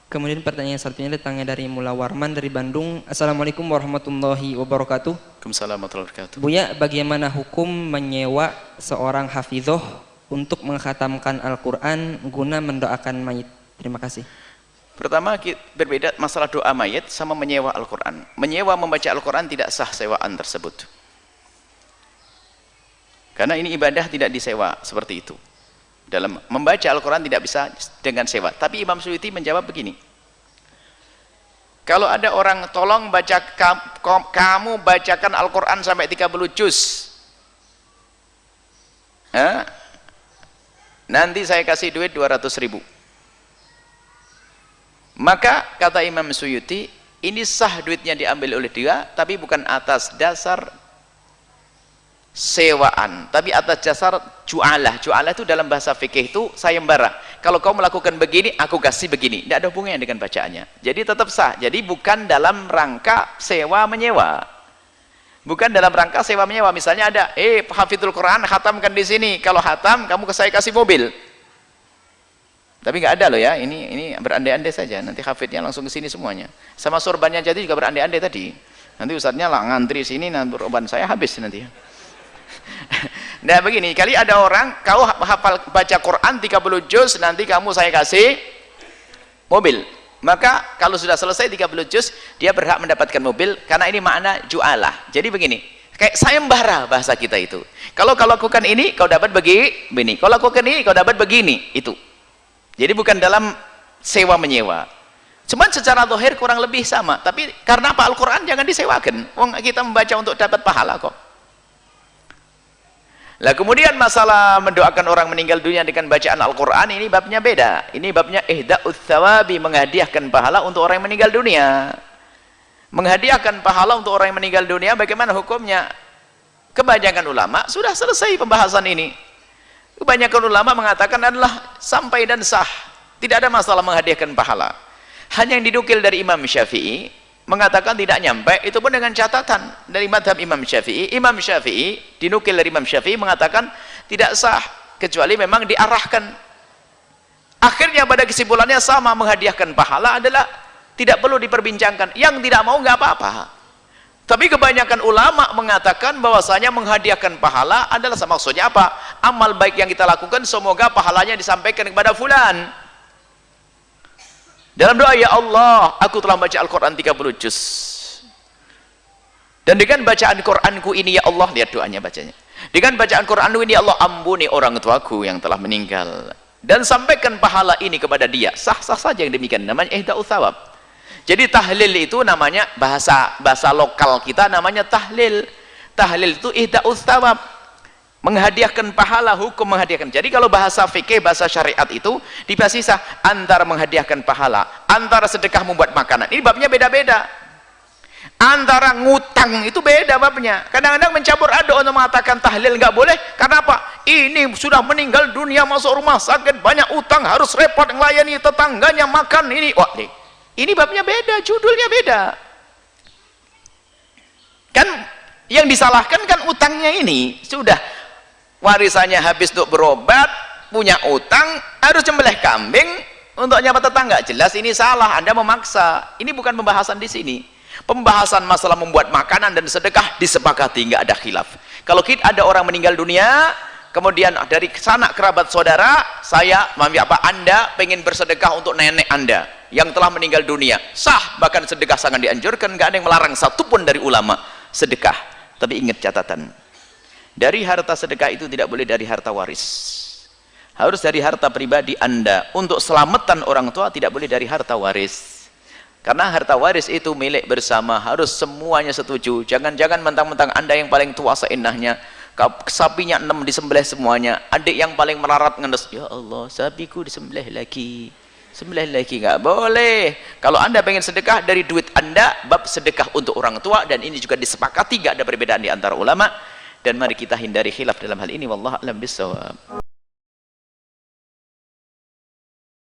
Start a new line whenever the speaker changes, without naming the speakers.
Kemudian pertanyaan selanjutnya datangnya dari Mula Warman dari Bandung. Assalamualaikum warahmatullahi wabarakatuh.
Waalaikumsalam warahmatullahi wabarakatuh.
Buya, bagaimana hukum menyewa seorang hafidhoh untuk mengkhatamkan Al-Quran guna mendoakan mayit? Terima kasih.
Pertama, berbeda masalah doa mayit sama menyewa Al-Quran. Menyewa membaca Al-Quran tidak sah sewaan tersebut. Karena ini ibadah tidak disewa seperti itu. Dalam membaca Al-Quran tidak bisa dengan sewa. Tapi Imam Suyuti menjawab begini. Kalau ada orang, tolong kamu bacakan Al-Quran sampai 30 juz. Nanti saya kasih duit 200.000. Maka kata Imam Suyuti, ini sah duitnya diambil oleh dia, tapi bukan atas dasar sewaan, tapi atas dasar ju'alah. Ju'alah itu dalam bahasa fikih itu sayembara. Kalau kau melakukan begini, aku kasih begini. Tidak ada hubungannya dengan bacaannya. Jadi tetap sah. Jadi bukan dalam rangka sewa menyewa. Bukan dalam rangka sewa menyewa. Misalnya ada, hafidhul Quran, khatamkan di sini. Kalau khatam, kamu saya kasih mobil. Tapi nggak ada loh ya. Ini berandai-andai saja. Nanti hafidnya langsung ke sini semuanya. Sama sorbannya jadi juga berandai-andai tadi. Nanti ustadznya lah ngantri sini, nanti sorban saya habis nanti. Nah begini, kali ada orang kau hafal baca Quran 30 juz, nanti kamu saya kasih mobil. Maka kalau sudah selesai 30 juz, dia berhak mendapatkan mobil, karena ini makna ju'alah. Jadi begini, kayak sayembara bahasa kita itu. Kalau kau lakukan ini, kau dapat begini. Kalau lakukan ini, kau dapat begini. Itu. Jadi bukan dalam sewa menyewa. Cuman secara zahir kurang lebih sama. Tapi karena apa? Al-Quran jangan disewakan. Wong kita membaca untuk dapat pahala kok. Lah kemudian masalah mendoakan orang meninggal dunia dengan bacaan Al-Quran, ini babnya beda. Ini babnya ihda'ut thawabi, menghadiahkan pahala untuk orang yang meninggal dunia. Menghadiahkan pahala untuk orang yang meninggal dunia, bagaimana hukumnya? Kebanyakan ulama sudah selesai pembahasan ini. Kebanyakan ulama mengatakan adalah sampai dan sah. Tidak ada masalah menghadiahkan pahala. Hanya yang dinukil dari Imam Syafi'i mengatakan tidak nyampe, itu pun dengan catatan dari madhab Imam Syafi'i. Imam Syafi'i, dinukil dari Imam Syafi'i mengatakan tidak sah, kecuali memang diarahkan. Akhirnya pada kesimpulannya sama, menghadiahkan pahala adalah tidak perlu diperbincangkan. Yang tidak mau nggak apa-apa. Tapi kebanyakan ulama mengatakan bahwasanya menghadiahkan pahala adalah, maksudnya apa? Amal baik yang kita lakukan semoga pahalanya disampaikan kepada fulan. Dalam doa, ya Allah, aku telah baca Al-Quran 30 juz. Dan dengan bacaan Quranku ini, ya Allah, lihat doanya bacanya. Dengan bacaan Quranku ini, ya Allah, ampuni orang tuaku yang telah meninggal. Dan sampaikan pahala ini kepada dia. Sah-sah saja yang demikian. Namanya ihda'ut thawab. Jadi tahlil itu namanya, bahasa lokal kita namanya tahlil. Tahlil itu ihda'ut thawab. Menghadiahkan pahala, hukum menghadiahkan. Jadi kalau bahasa fikih, bahasa syariat itu dipisah antara menghadiahkan pahala, antara sedekah membuat makanan. Ini babnya beda-beda. Antara ngutang itu beda babnya. Kadang-kadang mencampur aduk untuk mengatakan tahlil nggak boleh. Karena apa? Ini sudah meninggal dunia, masuk rumah sakit, banyak utang, harus repot melayani tetangganya makan ini. Wah, ini babnya beda, judulnya beda. Kan yang disalahkan kan utangnya ini. Sudah warisannya habis untuk berobat, punya utang, harus nyembelih kambing untuk nyapa tetangga. Jelas ini salah, Anda memaksa. Ini bukan pembahasan di sini. Pembahasan masalah membuat makanan dan sedekah disepakati, nggak ada khilaf. Kalau kita ada orang meninggal dunia, kemudian dari sanak kerabat saudara, Anda pengen bersedekah untuk nenek Anda yang telah meninggal dunia, sah, bahkan sedekah sangat dianjurkan, nggak ada yang melarang satupun dari ulama sedekah. Tapi ingat catatan, dari harta sedekah itu tidak boleh dari harta waris, harus dari harta pribadi Anda. Untuk selamatan orang tua tidak boleh dari harta waris, karena harta waris itu milik bersama, harus semuanya setuju. Jangan-jangan mentang-mentang Anda yang paling tua seenaknya, sapinya 6 disembelih semuanya, adik yang paling melarat ngendes, ya Allah sapiku disembelih lagi, sembelih lagi. Nggak boleh. Kalau Anda pengen sedekah dari duit Anda, bab sedekah untuk orang tua, dan ini juga disepakati, nggak ada perbedaan di antara ulama. Dan mari kita hindari khilaf dalam hal ini. Wallahu a'lam bishawab.